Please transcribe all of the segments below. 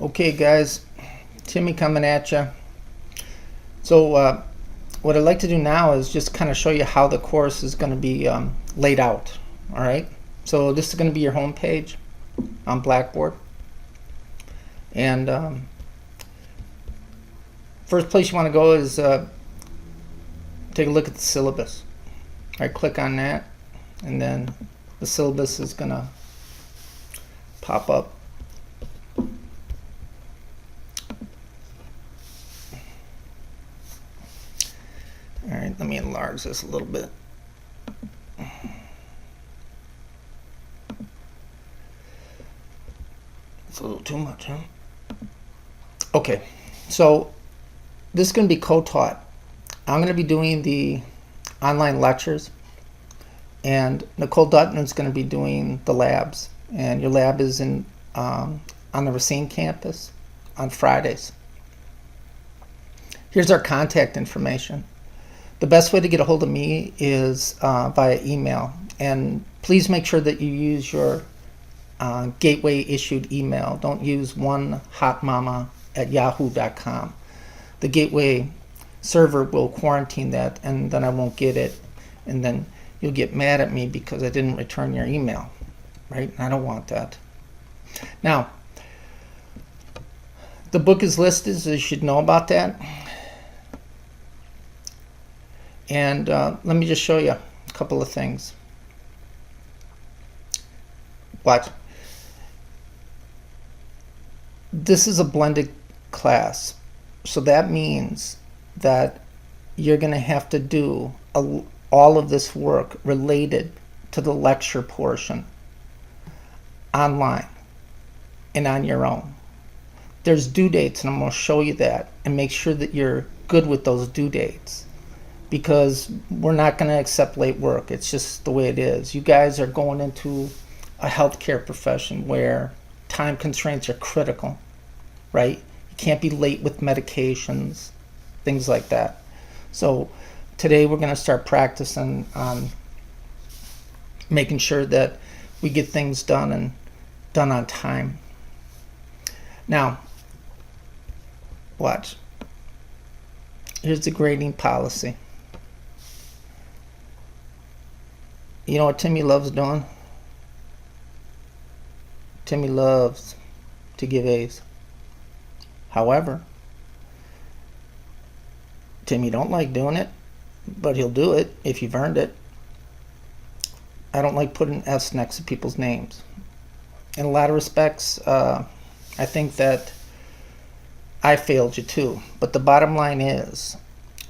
Okay, guys, Timmy coming at you. So, what I'd like to do now is just kind of show you how the course is going to be laid out. All right. So this is going to be your home page on Blackboard, and first place you want to go is take a look at the syllabus. All right, click on that, and then the syllabus is going to pop up. All right, let me enlarge this a little bit. It's a little too much, huh? Okay, so this is going to be co-taught. I'm going to be doing the online lectures, and Nicole Dutton is going to be doing the labs. And your lab is in on the Racine campus on Fridays. Here's our contact information. The best way to get a hold of me is via email, and please make sure that you use your gateway issued email. Don't use onehotmama@yahoo.com. The gateway server will quarantine that, and then I won't get it, and then you'll get mad at me because I didn't return your email, right? I don't want that. Now, the book is listed, so you should know about that. And let me just show you a couple of things. Watch. This is a blended class, so that means that you're going to have to do all of this work related to the lecture portion online and on your own. There's due dates, and I'm going to show you that, and make sure that you're good with those due dates, because we're not going to accept late work. It's just the way it is. You guys are going into a healthcare profession where time constraints are critical, right? You can't be late with medications, things like that. So today we're going to start practicing on making sure that we get things done and done on time. Now, watch. Here's the grading policy. You know what Timmy loves doing? Timmy loves to give A's. However, Timmy don't like doing it, but he'll do it if you've earned it. I don't like putting S next to people's names. In a lot of respects, I think that I failed you too. But the bottom line is,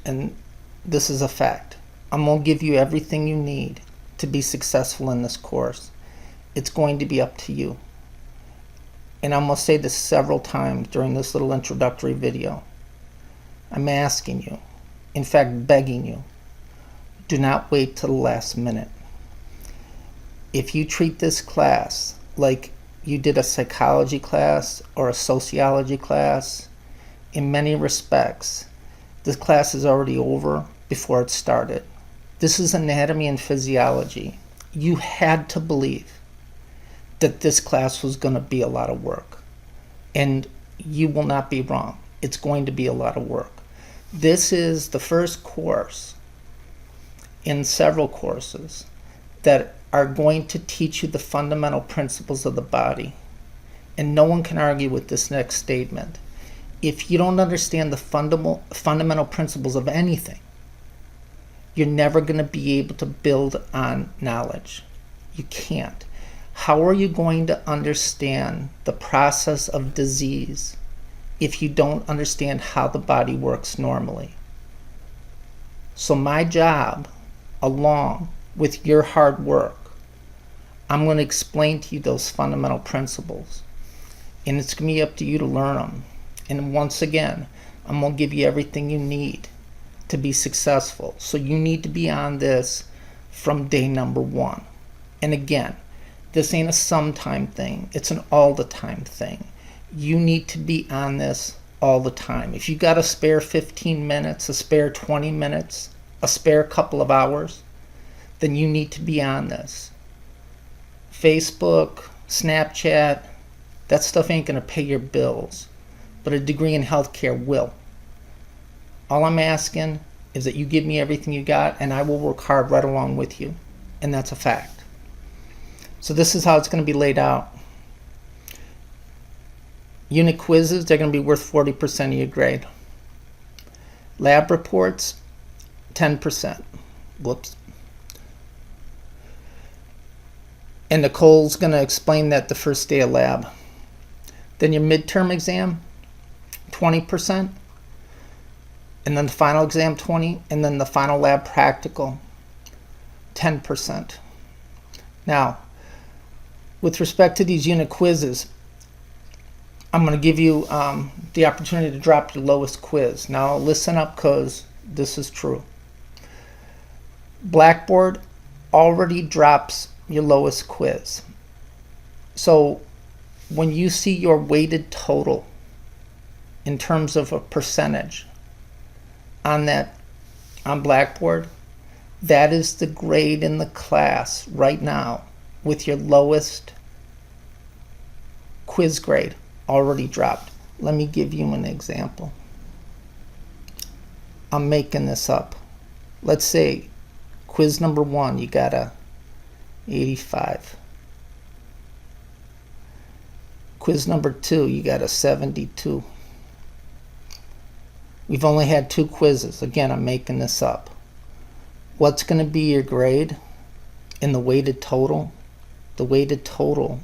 and this is a fact, I'm going to give you everything you need to be successful in this course. It's going to be up to you. And I'm going to say this several times during this little introductory video. I'm asking you, in fact begging you, do not wait till the last minute. If you treat this class like you did a psychology class or a sociology class, in many respects, this class is already over before it started. This is anatomy and physiology. You had to believe that this class was going to be a lot of work. And you will not be wrong. It's going to be a lot of work. This is the first course in several courses that are going to teach you the fundamental principles of the body. And no one can argue with this next statement. If you don't understand the fundamental principles of anything, you're never going to be able to build on knowledge. You can't. How are you going to understand the process of disease if you don't understand how the body works normally? So my job, along with your hard work, I'm going to explain to you those fundamental principles. And it's going to be up to you to learn them. And once again, I'm going to give you everything you need to be successful. So you need to be on this from day number one. And again, this ain't a sometime thing. It's an all the time thing. You need to be on this all the time. If you got a spare 15 minutes, a spare 20 minutes, a spare couple of hours, then you need to be on this. Facebook, Snapchat, That stuff ain't going to pay your bills, but a degree in healthcare will. All I'm asking is that you give me everything you got, and I will work hard right along with you. And that's a fact. So this is how it's going to be laid out. Unit quizzes, they're going to be worth 40% of your grade. Lab reports, 10%. Whoops. And Nicole's going to explain that the first day of lab. Then your midterm exam, 20%. And then the final exam, 20%. And then the final lab practical, 10%. Now, with respect to these unit quizzes, I'm going to give you the opportunity to drop your lowest quiz. Now, listen up, because this is true. Blackboard already drops your lowest quiz. So when you see your weighted total in terms of a percentage on Blackboard, that is the grade in the class right now with your lowest quiz grade already dropped. Let me give you an example. I'm making this up. Let's say quiz number 1, you got a 85. Quiz number 2, you got a 72. We've only had 2 quizzes. Again, I'm making this up. What's going to be your grade in the weighted total? The weighted total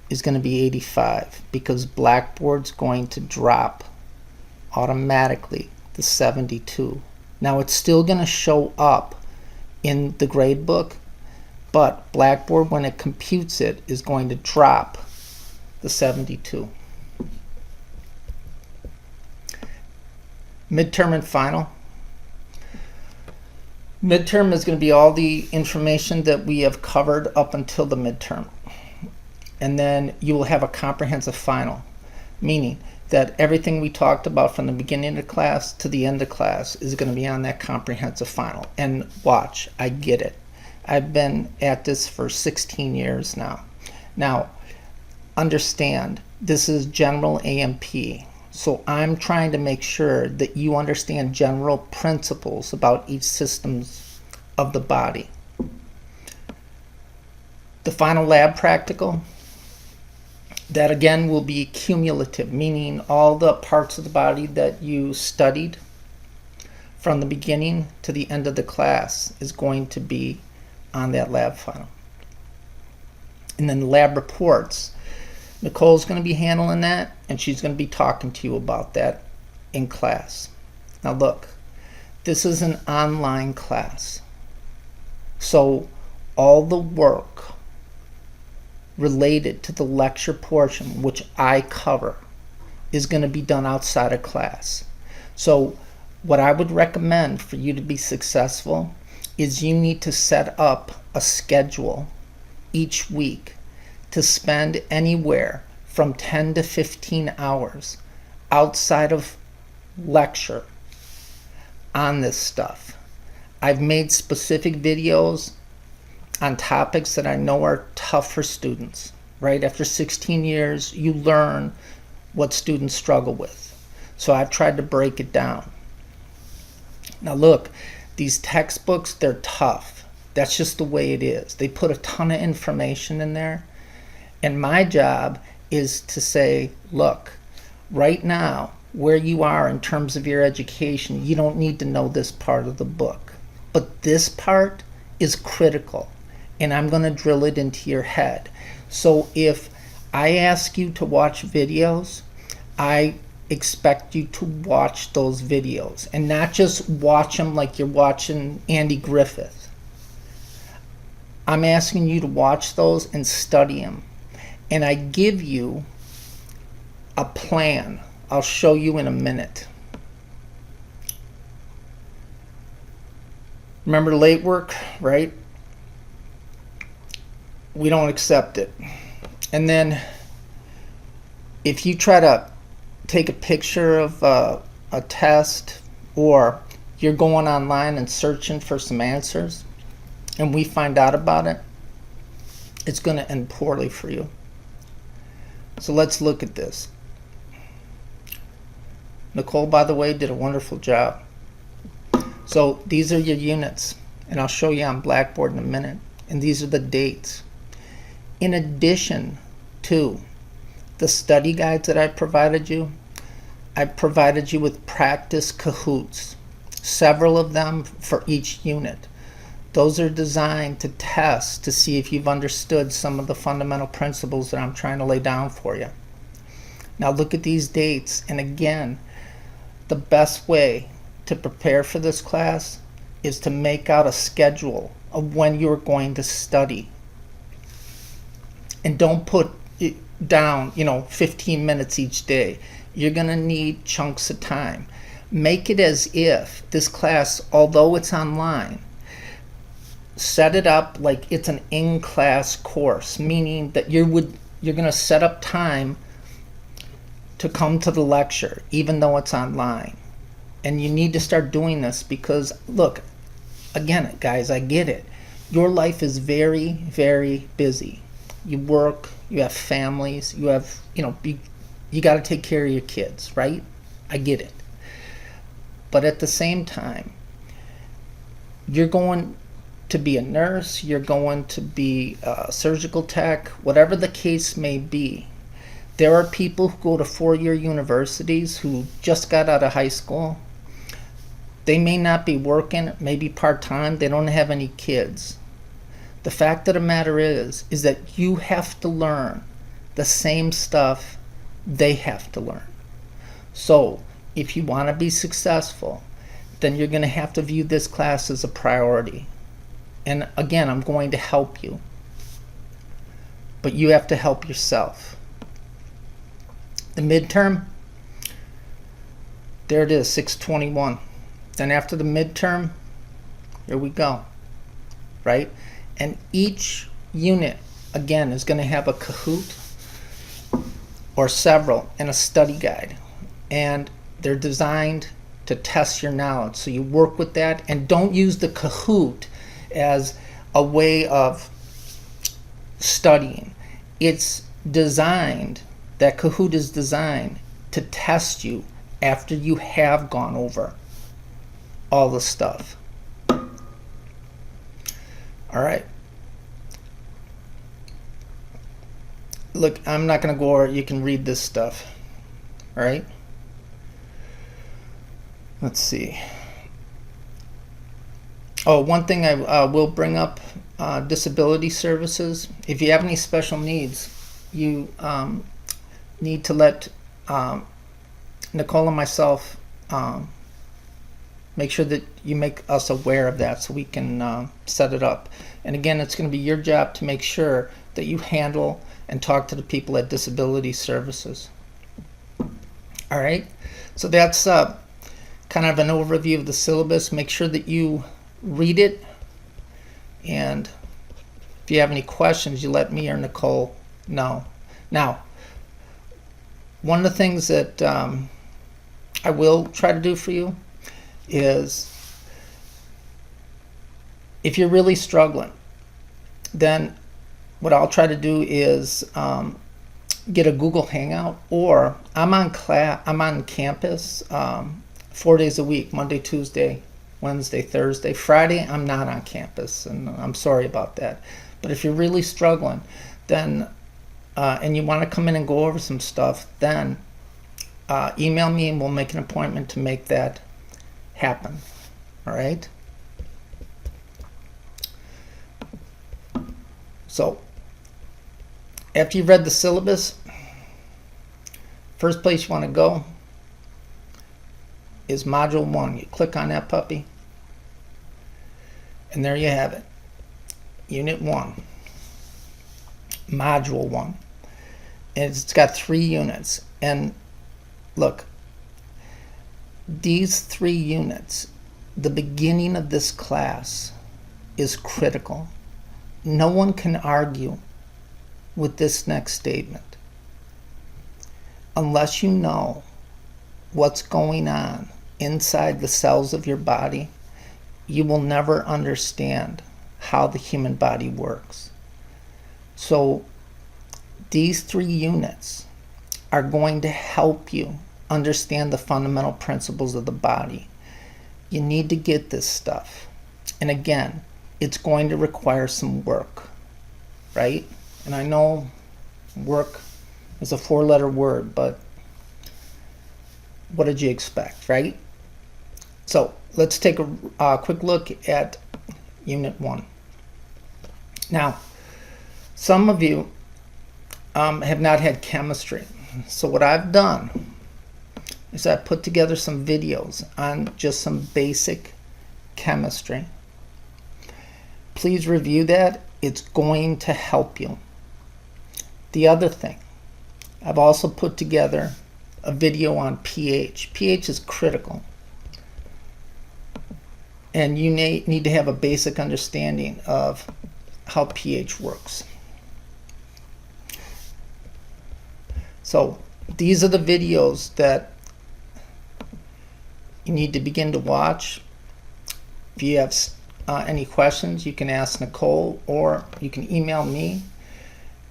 is going to be 85 because Blackboard's going to drop automatically the 72. Now it's still going to show up in the grade book, but Blackboard, when it computes it, is going to drop the 72. Midterm and final. Midterm is going to be all the information that we have covered up until the midterm. And then you will have a comprehensive final, meaning that everything we talked about from the beginning of class to the end of class is going to be on that comprehensive final. And watch, I get it. I've been at this for 16 years now. Now, understand, this is general A&P. So I'm trying to make sure that you understand general principles about each systems of the body. The final lab practical, that again will be cumulative, meaning all the parts of the body that you studied from the beginning to the end of the class is going to be on that lab final. And then the lab reports, Nicole's going to be handling that, and she's going to be talking to you about that in class. Now look, this is an online class, so all the work related to the lecture portion, which I cover, is going to be done outside of class. So what I would recommend for you to be successful is you need to set up a schedule each week to spend anywhere from 10 to 15 hours outside of lecture on this stuff. I've made specific videos on topics that I know are tough for students, right? After 16 years, you learn what students struggle with. So I've tried to break it down. Now look, these textbooks, they're tough. That's just the way it is. They put a ton of information in there. And my job is to say, look, right now, where you are in terms of your education, you don't need to know this part of the book. But this part is critical, and I'm going to drill it into your head. So if I ask you to watch videos, I expect you to watch those videos, and not just watch them like you're watching Andy Griffith. I'm asking you to watch those and study them. And I give you a plan. I'll show you in a minute. Remember late work, right? We don't accept it. And then if you try to take a picture of a test, or you're going online and searching for some answers, and we find out about it, it's going to end poorly for you. So let's look at this. Nicole, by the way, did a wonderful job. So these are your units, and I'll show you on Blackboard in a minute. And these are the dates. In addition to the study guides that I provided you with practice Kahoots, several of them for each unit. Those are designed to test to see if you've understood some of the fundamental principles that I'm trying to lay down for you. Now look at these dates, and again, the best way to prepare for this class is to make out a schedule of when you're going to study. And don't put it down, 15 minutes each day. You're going to need chunks of time. Make it as if this class, although it's online, set it up like it's an in-class course, meaning that you're going to set up time to come to the lecture, even though it's online. And you need to start doing this because, look, again, guys, I get it. Your life is very, very busy. You work, you have families, you have, you got to take care of your kids, right? I get it. But at the same time, you're going to be a nurse, you're going to be a surgical tech, whatever the case may be. There are people who go to four-year universities who just got out of high school. They may not be working, maybe part-time, they don't have any kids. The fact of the matter is that you have to learn the same stuff they have to learn. So if you want to be successful, then you're going to have to view this class as a priority. And again, I'm going to help you. But you have to help yourself. The midterm, there it is, 621. Then after the midterm, here we go, right? And each unit, again, is going to have a Kahoot or several and a study guide. And they're designed to test your knowledge. So you work with that, and don't use the Kahoot as a way of studying. It's designed, that Kahoot is designed to test you after you have gone over all the stuff. All right. Look, I'm not going to go over it. You can read this stuff. All right. Let's see. Oh, one thing I will bring up, disability services. If you have any special needs, you need to let Nicole and myself make sure that you make us aware of that so we can set it up. And again, it's going to be your job to make sure that you handle and talk to the people at disability services. All right, so that's kind of an overview of the syllabus. Make sure that you read it, and if you have any questions, you let me or Nicole know. Now, one of the things that I will try to do for you is, if you're really struggling, then what I'll try to do is get a Google Hangout, or I'm on campus 4 days a week, Monday, Tuesday, Wednesday, Thursday. Friday, I'm not on campus, and I'm sorry about that. But if you're really struggling, then and you want to come in and go over some stuff, then email me and we'll make an appointment to make that happen. All right? So, after you've read the syllabus, first place you want to go is Module 1. You click on that puppy, and there you have it. Unit 1. Module 1. And it's got 3 units. And look, these 3 units, the beginning of this class is critical. No one can argue with this next statement. Unless you know what's going on inside the cells of your body, you will never understand how the human body works. So These 3 units are going to help you understand the fundamental principles of the body. You need to get this stuff. And again, it's going to require some work, right? And I know work is a 4-letter word, but what did you expect, right? So let's take a quick look at Unit 1. Now, some of you have not had chemistry. So what I've done is I put together some videos on just some basic chemistry. Please review that. It's going to help you. The other thing, I've also put together a video on pH. pH is critical. And you need to have a basic understanding of how pH works. So these are the videos that you need to begin to watch. If you have any questions, you can ask Nicole or you can email me,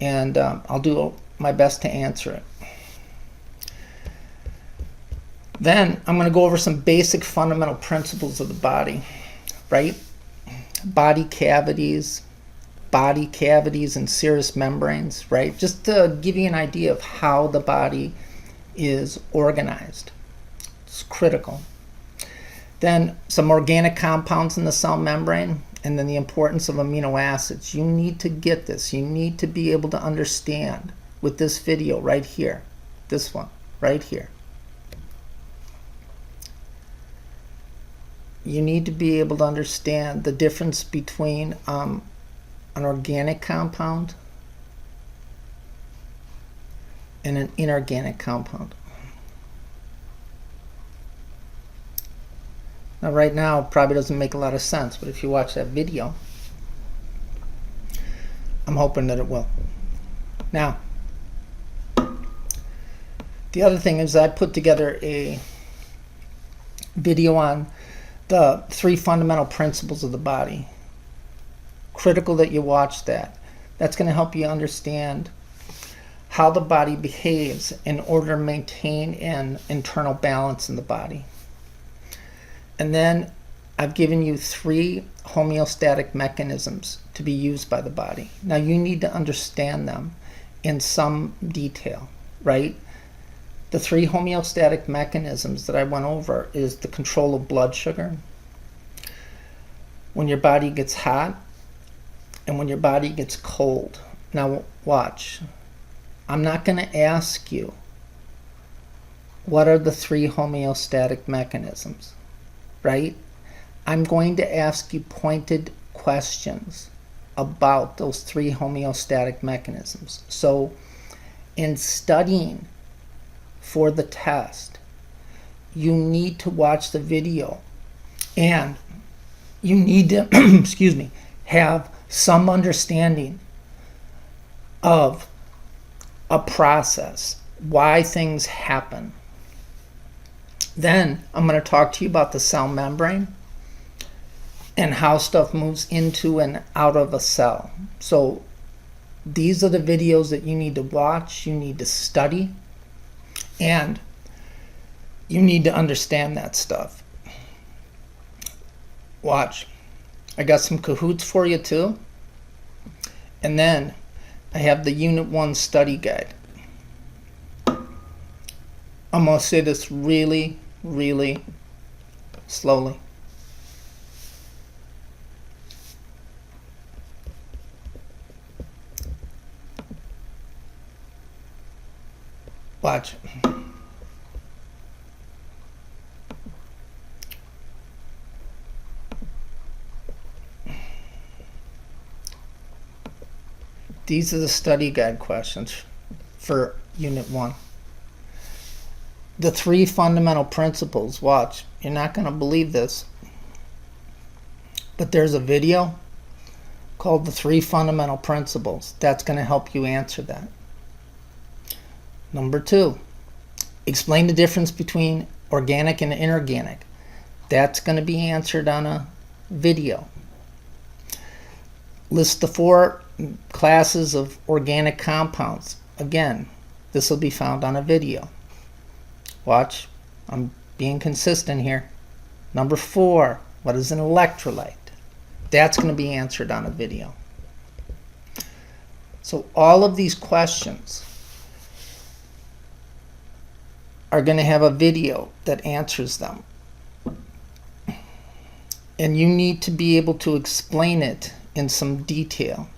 and I'll do my best to answer it. Then I'm going to go over some basic fundamental principles of the body, right? Body cavities and serous membranes, right? Just to give you an idea of how the body is organized. It's critical. Then some organic compounds in the cell membrane, and then the importance of amino acids. You need to get this. You need to be able to understand with this video right here, this one right here. You need to be able to understand the difference between an organic compound and an inorganic compound. Now right now it probably doesn't make a lot of sense, but if you watch that video, I'm hoping that it will. Now, the other thing is I put together a video on the 3 fundamental principles of the body. Critical that you watch that. That's going to help you understand how the body behaves in order to maintain an internal balance in the body. And then I've given you 3 homeostatic mechanisms to be used by the body. Now you need to understand them in some detail, right? The 3 homeostatic mechanisms that I went over is the control of blood sugar, when your body gets hot, and when your body gets cold. Now watch. I'm not going to ask you what are the 3 homeostatic mechanisms, right? I'm going to ask you pointed questions about those 3 homeostatic mechanisms. So in studying for the test, you need to watch the video, and you need to excuse me, have some understanding of a process, why things happen. Then I'm going to talk to you about the cell membrane and how stuff moves into and out of a cell. So these are the videos that you need to watch, you need to study, and you need to understand that stuff. Watch. I got some Kahoots for you too. And then I have the Unit 1 study guide. I'm going to say this really, really slowly. Watch. These are the study guide questions for Unit 1. The 3 fundamental principles. Watch. You're not going to believe this, but there's a video called The 3 Fundamental Principles. That's going to help you answer that. Number 2, explain the difference between organic and inorganic. That's going to be answered on a video. List the 4 classes of organic compounds. Again, this will be found on a video. Watch, I'm being consistent here. Number 4, what is an electrolyte? That's going to be answered on a video. So all of these questions are going to have a video that answers them. And you need to be able to explain it in some detail.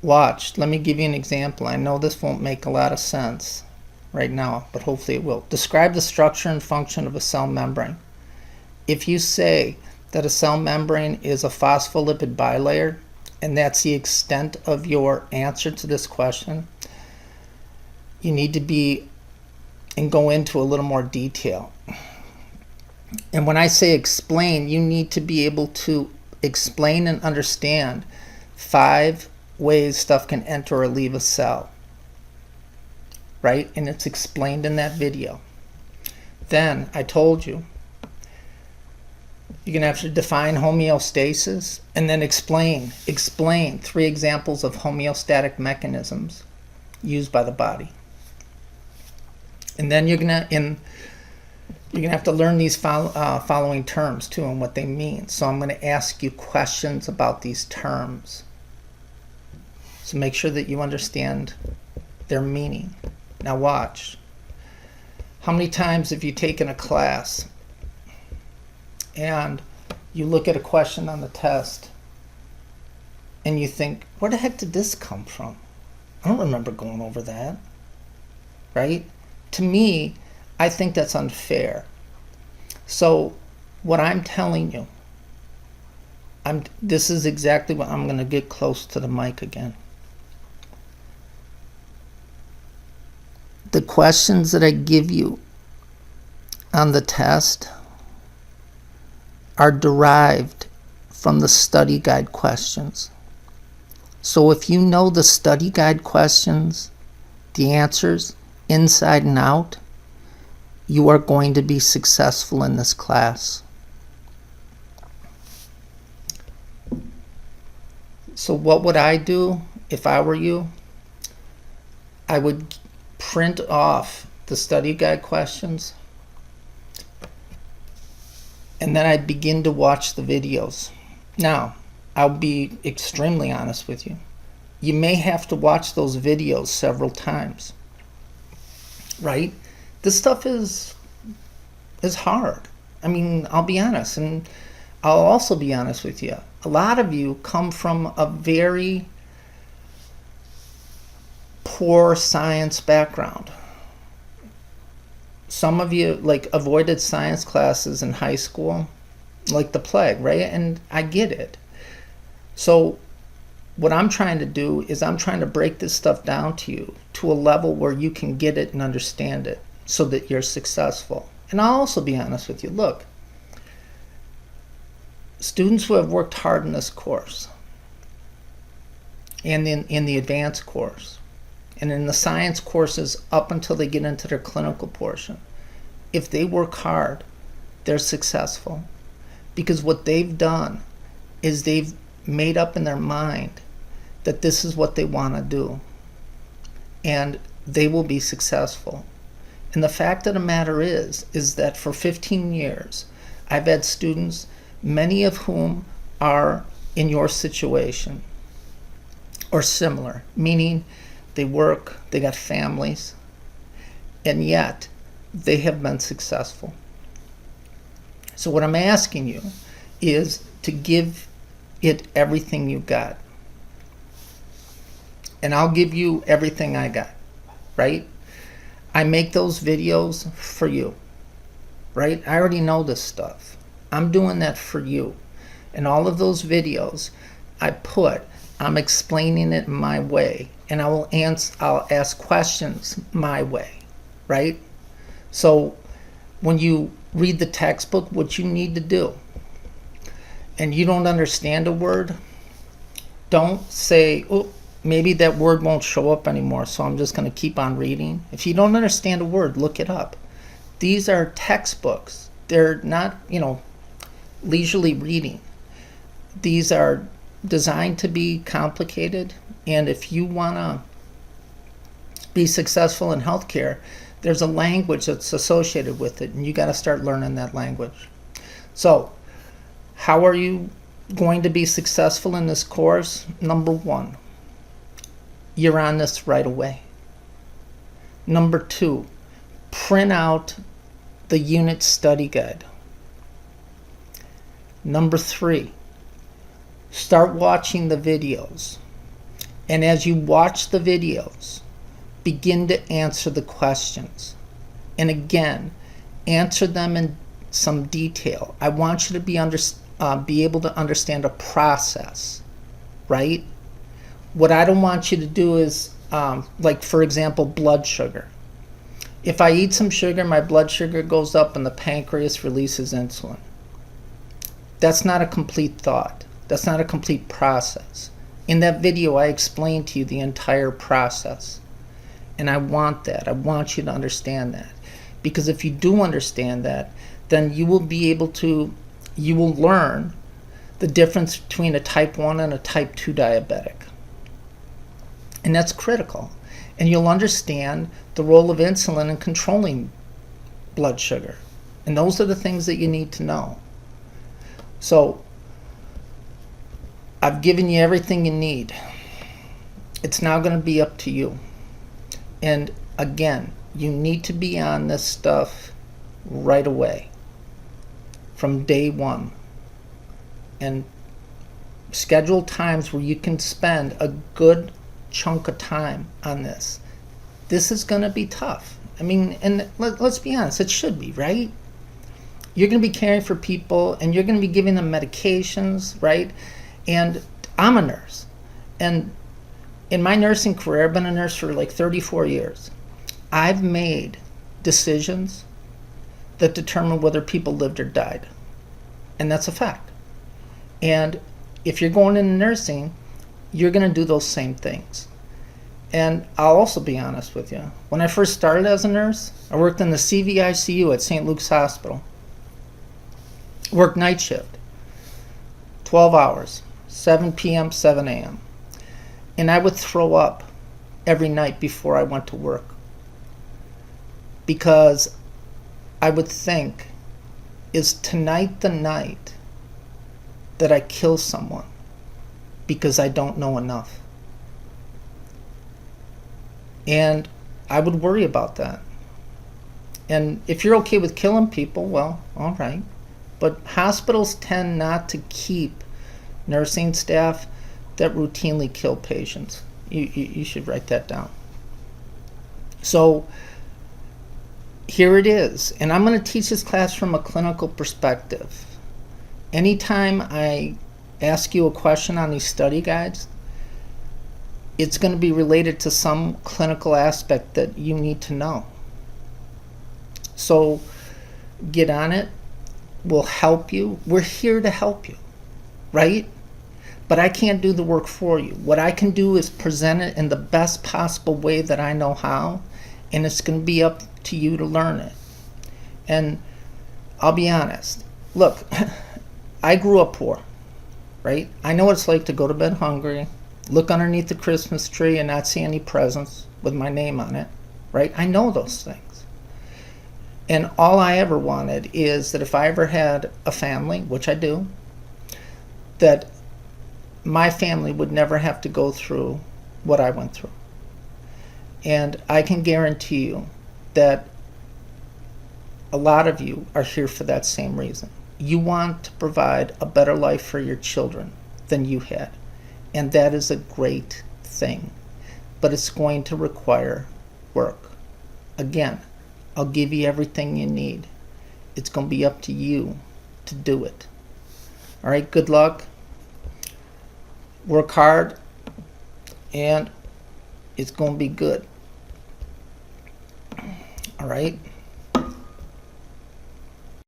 Watch, let me give you an example. I know this won't make a lot of sense right now, but hopefully it will. Describe the structure and function of a cell membrane. If you say that a cell membrane is a phospholipid bilayer, and that's the extent of your answer to this question, you need to be and go into a little more detail. And when I say explain, you need to be able to explain and understand 5 ways stuff can enter or leave a cell, right? And it's explained in that video. Then I told you, you're going to have to define homeostasis and then explain 3 examples of homeostatic mechanisms used by the body. And then you're gonna have to learn these following terms too and what they mean. So I'm going to ask you questions about these terms. So make sure that you understand their meaning. Now watch. How many times have you taken a class and you look at a question on the test and you think, where the heck did this come from? I don't remember going over that, right? To me, I think that's unfair. So what I'm telling you, this is exactly what I'm going to get close to the mic again. The questions that I give you on the test are derived from the study guide questions. So if you know the study guide questions, the answers, inside and out, you are going to be successful in this class. So what would I do if I were you? I would print off the study guide questions and then I'd begin to watch the videos. Now, I'll be extremely honest with you. You may have to watch those videos several times. Right? This stuff is hard. I mean, I'll be honest, and I'll also be honest with you. A lot of you come from a very poor science background. Some of you avoided science classes in high school like the plague, right? And I get it. So what I'm trying to do is I'm trying to break this stuff down to you to a level where you can get it and understand it so that you're successful. And I'll also be honest with you. Look, students who have worked hard in this course and in the advanced course and in the science courses up until they get into their clinical portion, if they work hard, they're successful. Because what they've done is they've made up in their mind that this is what they want to do, and they will be successful. And the fact of the matter is that for 15 years, I've had students, many of whom are in your situation or similar, meaning they work, they got families, and yet they have been successful. So what I'm asking you is to give it everything you got. And I'll give you everything I got, right? I make those videos for you, right? I already know this stuff. I'm doing that for you. And all of those videos I'm explaining it my way. And I'll ask questions my way, right? So when you read the textbook, what you need to do, and you don't understand a word, don't say, oh, maybe that word won't show up anymore, so I'm just going to keep on reading. If you don't understand a word, look it up. These are textbooks. They're not, leisurely reading. These are designed to be complicated, and if you want to be successful in healthcare, there's a language that's associated with it, and you got to start learning that language. So, how are you going to be successful in this course? Number one, you're on this right away. Number two, print out the unit study guide. Number three, start watching the videos. And as you watch the videos, begin to answer the questions. And again, answer them in some detail. I want you to be able to understand a process, right? What I don't want you to do is, like for example, blood sugar. If I eat some sugar, my blood sugar goes up and the pancreas releases insulin. That's not a complete thought. That's not a complete process. In that video, I explained to you the entire process. And I want that. I want you to understand that. Because if you do understand that, then you will learn the difference between a type 1 and a type 2 diabetic. And that's critical. And you'll understand the role of insulin in controlling blood sugar. And those are the things that you need to know. So, I've given you everything you need. It's now going to be up to you. And again, you need to be on this stuff right away, from day one. And schedule times where you can spend a good chunk of time on this. This is going to be tough. I mean, and let's be honest, it should be, right? You're going to be caring for people and you're going to be giving them medications, right? And I'm a nurse. And in my nursing career, I've been a nurse for like 34 years. I've made decisions that determine whether people lived or died. And that's a fact. And if you're going into nursing, you're going to do those same things. And I'll also be honest with you. When I first started as a nurse, I worked in the CVICU at St. Luke's Hospital. Worked night shift, 12 hours, 7 p.m., 7 a.m. And I would throw up every night before I went to work. Because I would think, is tonight the night that I kill someone because I don't know enough? And I would worry about that. And if you're okay with killing people, well, all right. But hospitals tend not to keep nursing staff that routinely kill patients. You should write that down. So here it is. And I'm going to teach this class from a clinical perspective. Anytime I ask you a question on these study guides, it's going to be related to some clinical aspect that you need to know. So get on it. We'll help you. We're here to help you, right? But I can't do the work for you. What I can do is present it in the best possible way that I know how, and it's going to be up to you to learn it. And I'll be honest. Look, I grew up poor, right? I know what it's like to go to bed hungry, look underneath the Christmas tree and not see any presents with my name on it, right? I know those things. And all I ever wanted is that if I ever had a family, which I do, that my family would never have to go through what I went through. And I can guarantee you that a lot of you are here for that same reason. You want to provide a better life for your children than you had. And that is a great thing. But it's going to require work. Again, I'll give you everything you need. It's going to be up to you to do it. All right, good luck. Work hard, and it's going to be good. All right.